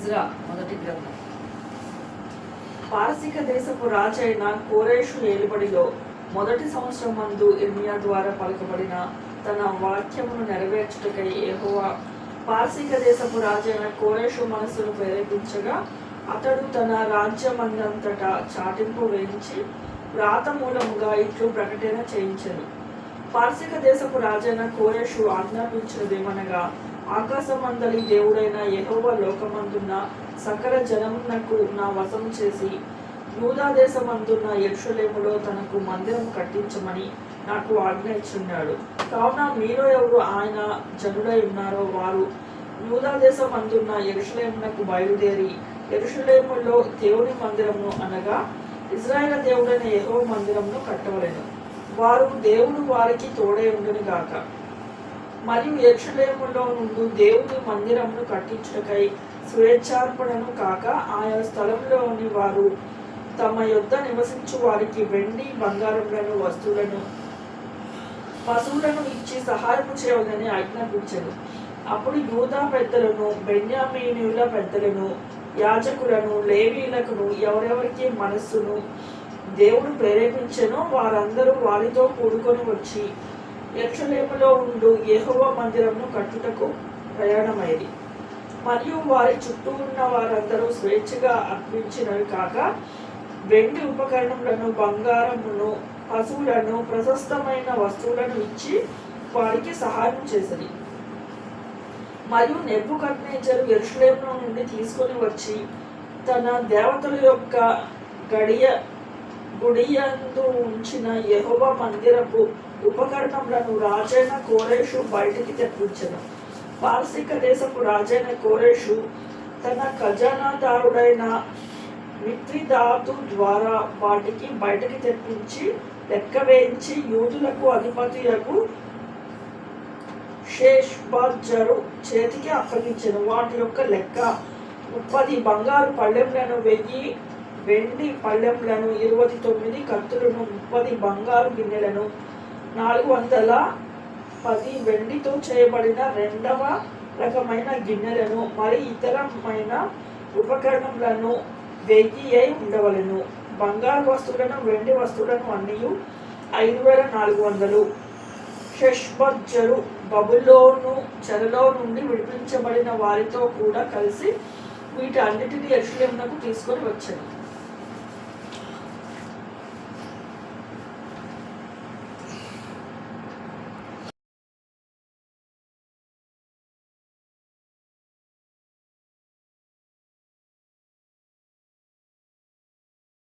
Ezra మొదటి గ్రంథం. పారసీక దేశపు రాజైన కోరేషు ఏలుబడిలో మొదటి సంవత్సరం మందు ఇర్మియా ద్వారా పలుకబడిన తన వాక్యమును నెరవేర్చుటకై యెహోవా పారసీక దేశపు రాజైన కోరేషు మనస్సును ప్రేరేపించగా అతడు తన రాజ్యమందంతటా చాటింపు వేయించి వ్రాత మూలముగా ఇట్లు ప్రకటన చేయించెను. పారసీక దేశపు రాజైన కోరేషు ఆజ్ఞాపించినదేమనగా, ఆకాశమందలి దేవుడైన యెహోవా లోకమందున్న సకల జనమునకు నా వశము చేసి యూదా దేశమందున్న యెరూషలేములో తనకు మందిరం కట్టించమని నాకు ఆజ్ఞ ఇచ్చున్నాడు. కావున మీలో ఎవరు ఆయన జనులై ఉన్నారో వారు యూదా దేశమందున్న యెరూషలేమునకు బయలుదేరి యెరూషలేములో దేవుని మందిరమును అనగా ఇశ్రాయేలు దేవుడైన యెహోవా మందిరమును కట్టవలెను. వారు దేవుడు వారికి తోడై ఉండును గాక. మరియు యెరూషలేములో నుండి దేవుని మందిరమును కట్టించుటకై స్వేచ్ఛార్పణను కాక ఆయా స్థలంలోని వారు తమ యొద్ద నివసించు వారికి వెండి బంగారములను వస్తువులను పశువులను ఇచ్చి సహాయము చేయవలని ఆజ్ఞాపించెను. అప్పుడు యూదా పెద్దలను, బెన్యామీనీయుల పెద్దలను, యాజకులను, లేవీయులకును ఎవరెవరికి మనస్సును దేవుడు ప్రేరేపించెనో వారందరూ వారితో కూడుకొని వచ్చి యెరూషలేములో ఉండు యెహోవా మందిరమును కట్టుటకు ప్రయాణమైరి. మరియు వారి చుట్టూ ఉన్న వారందరూ స్వేచ్ఛగా అర్పించినవి కాక వెండి ఉపకరణములను, బంగారమును, పశువులను, ప్రశస్తమైన వస్తువులను ఇచ్చి వారికి సహాయం చేసిరి. మరియు నెబుకద్నెజరు యెరూషలేము నుండి తీసుకొని వచ్చి తన దేవతల యొక్క గుడియందు ఉంచిన యెహోవా మందిరపు ఉపకరణములను రాజైన కోరేషు బయటికి తెప్పించెను. పారసీక దేశపు రాజైన కోరేషు తన ఖజానాదారుడైన మిత్రిదాతు ద్వారా వాటికి బయటికి తెప్పించి లెక్క వేయించి యూదులకు అధిపతియగు షేష్బజ్జరు చేతికి అప్పగించెను. వాటి యొక్క లెక్క 30 బంగారు పళ్ళెంలను, 1000 వెండి పళ్ళెంలను, 29 కత్తులను, 30 బంగారు గిన్నెలను, 410 వెండితో చేయబడిన 2వ రకమైన గిన్నెలను, మరి ఇతరమైన ఉపకరణములను 1000 అయి ఉండవలెను. బంగారు వస్తువులను, వెండి వస్తువులను అన్నీ 5400. షేష్బజ్జరు బబులోను చెరలో నుండి విడిపించబడిన వారితో కూడా కలిసి వీటి అన్నిటినీ యెరూషలేమునకు తీసుకొని వచ్చాను.